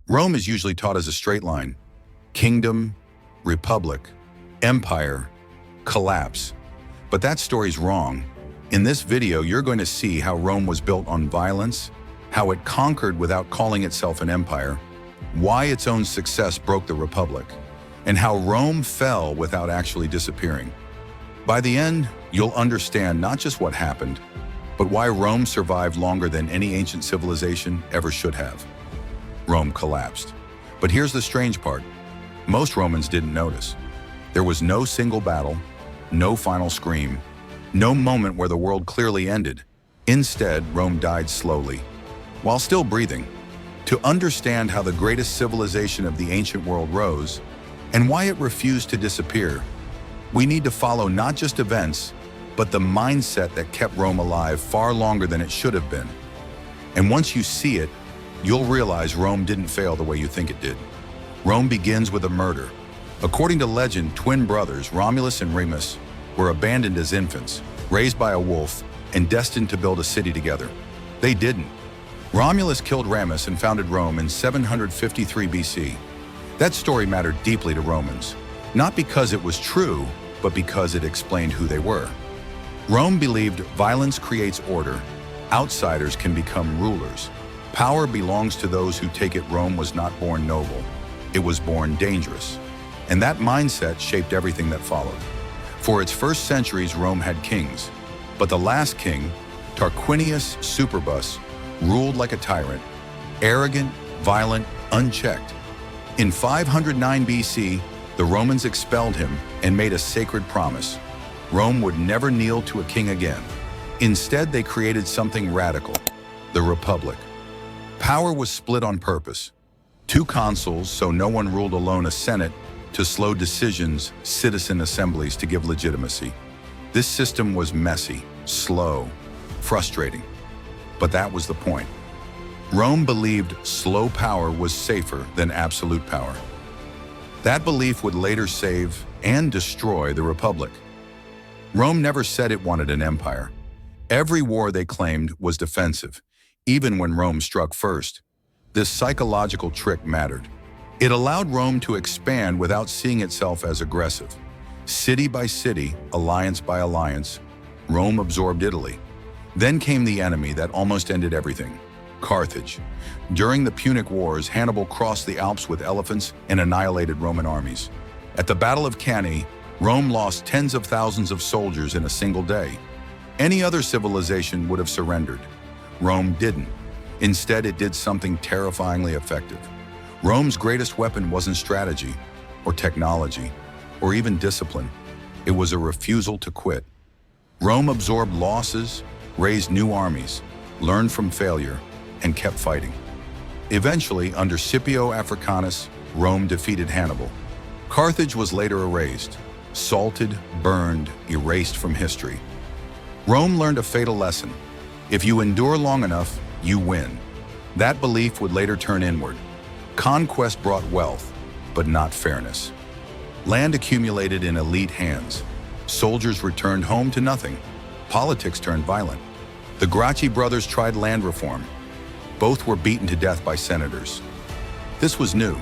Rome is usually taught as a straight line: kingdom, republic, empire, collapse. But that story's wrong. In this video, you're going to see how Rome was built on violence, how it conquered without calling itself an empire, why its own success broke the republic, and how Rome fell without actually disappearing. By the end, you'll understand not just what happened, but why Rome survived longer than any ancient civilization ever should have. Rome collapsed. But here's the strange part. Most Romans didn't notice. There was no single battle, no final scream, no moment where the world clearly ended. Instead, Rome died slowly, while still breathing. To understand how the greatest civilization of the ancient world rose, and why it refused to disappear, we need to follow not just events, but the mindset that kept Rome alive far longer than it should have been. And once you see it, you'll realize Rome didn't fail the way you think it did. Rome begins with a murder. According to legend, twin brothers, Romulus and Remus, were abandoned as infants, raised by a wolf, and destined to build a city together. They didn't. Romulus killed Remus and founded Rome in 753 BC. That story mattered deeply to Romans, not because it was true, but because it explained who they were. Rome believed violence creates order, outsiders can become rulers. Power belongs to those who take it. Rome was not born noble, it was born dangerous. And that mindset shaped everything that followed. For its first centuries, Rome had kings, but the last king, Tarquinius Superbus, ruled like a tyrant, arrogant, violent, unchecked. In 509 BC, the Romans expelled him and made a sacred promise. Rome would never kneel to a king again. Instead, they created something radical: the Republic. Power was split on purpose. 2 consuls, so no one ruled alone; a Senate to slow decisions, citizen assemblies to give legitimacy. This system was messy, slow, frustrating. But that was the point. Rome believed slow power was safer than absolute power. That belief would later save and destroy the Republic. Rome never said it wanted an empire. Every war they claimed was defensive, even when Rome struck first. This psychological trick mattered. It allowed Rome to expand without seeing itself as aggressive. City by city, alliance by alliance, Rome absorbed Italy. Then came the enemy that almost ended everything: Carthage. During the Punic Wars, Hannibal crossed the Alps with elephants and annihilated Roman armies. At the Battle of Cannae, Rome lost tens of thousands of soldiers in a single day. Any other civilization would have surrendered. Rome didn't. Instead, it did something terrifyingly effective. Rome's greatest weapon wasn't strategy, or technology, or even discipline. It was a refusal to quit. Rome absorbed losses, raised new armies, learned from failure, and kept fighting. Eventually, under Scipio Africanus, Rome defeated Hannibal. Carthage was later erased, salted, burned, erased from history. Rome learned a fatal lesson: if you endure long enough, you win. That belief would later turn inward. Conquest brought wealth, but not fairness. Land accumulated in elite hands. Soldiers returned home to nothing. Politics turned violent. The Gracchi brothers tried land reform. Both were beaten to death by senators. This was new.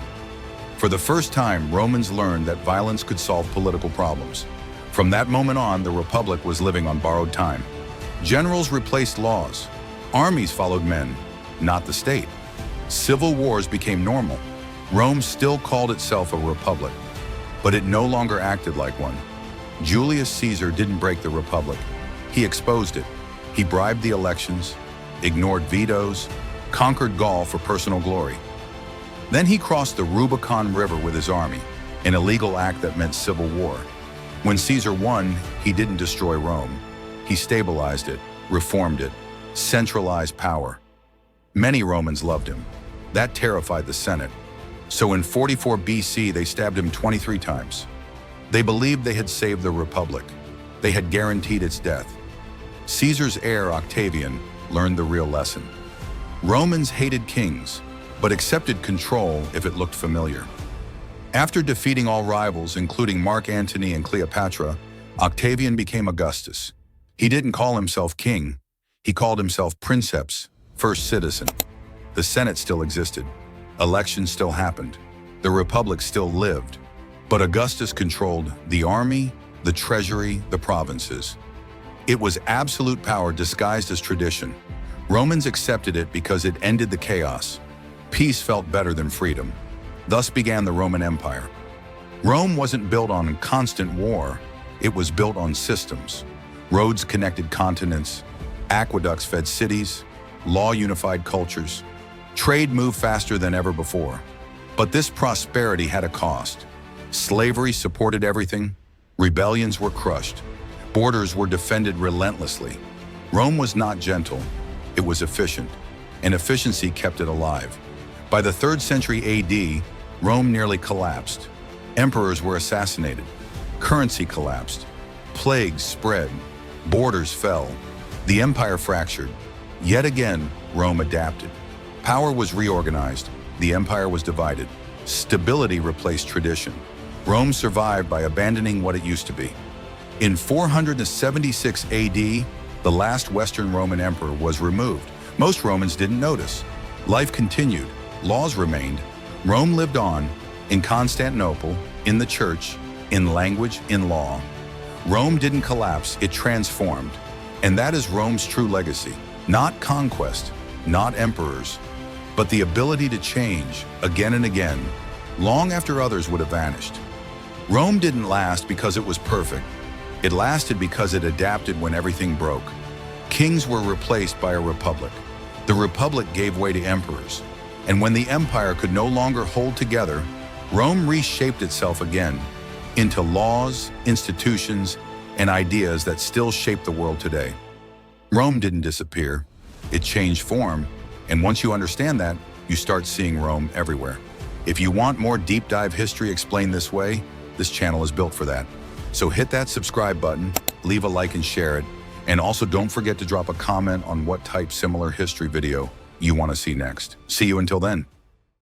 For the first time, Romans learned that violence could solve political problems. From that moment on, the Republic was living on borrowed time. Generals replaced laws. Armies followed men, not the state. Civil wars became normal. Rome still called itself a republic, but it no longer acted like one. Julius Caesar didn't break the Republic. He exposed it. He bribed the elections, ignored vetoes, conquered Gaul for personal glory. Then he crossed the Rubicon River with his army, an illegal act that meant civil war. When Caesar won, he didn't destroy Rome. He stabilized it, reformed it, centralized power. Many Romans loved him. That terrified the Senate. So in 44 BC, they stabbed him 23 times. They believed they had saved the Republic. They had guaranteed its death. Caesar's heir, Octavian, learned the real lesson. Romans hated kings, but accepted control if it looked familiar. After defeating all rivals, including Mark Antony and Cleopatra, Octavian became Augustus. He didn't call himself king. He called himself princeps, first citizen. The Senate still existed. Elections still happened. The Republic still lived. But Augustus controlled the army, the treasury, the provinces. It was absolute power disguised as tradition. Romans accepted it because it ended the chaos. Peace felt better than freedom. Thus began the Roman Empire. Rome wasn't built on constant war. It was built on systems. Roads connected continents. Aqueducts fed cities. Law unified cultures. Trade moved faster than ever before. But this prosperity had a cost. Slavery supported everything. Rebellions were crushed. Borders were defended relentlessly. Rome was not gentle. It was efficient. And efficiency kept it alive. By the 3rd century AD, Rome nearly collapsed. Emperors were assassinated. Currency collapsed. Plagues spread. Borders fell. The empire fractured. Yet again, Rome adapted. Power was reorganized. The empire was divided. Stability replaced tradition. Rome survived by abandoning what it used to be. In 476 AD, the last Western Roman emperor was removed. Most Romans didn't notice. Life continued. Laws remained. Rome lived on, in Constantinople, in the church, in language, in law. Rome didn't collapse, it transformed. And that is Rome's true legacy. Not conquest, not emperors, but the ability to change again and again, long after others would have vanished. Rome didn't last because it was perfect. It lasted because it adapted when everything broke. Kings were replaced by a republic. The republic gave way to emperors. And when the empire could no longer hold together, Rome reshaped itself again into laws, institutions, and ideas that still shape the world today. Rome didn't disappear. It changed form. And once you understand that, you start seeing Rome everywhere. If you want more deep dive history explained this way, this channel is built for that. So hit that subscribe button, leave a like and share it. And also don't forget to drop a comment on what type similar history video you want to see next. See you until then.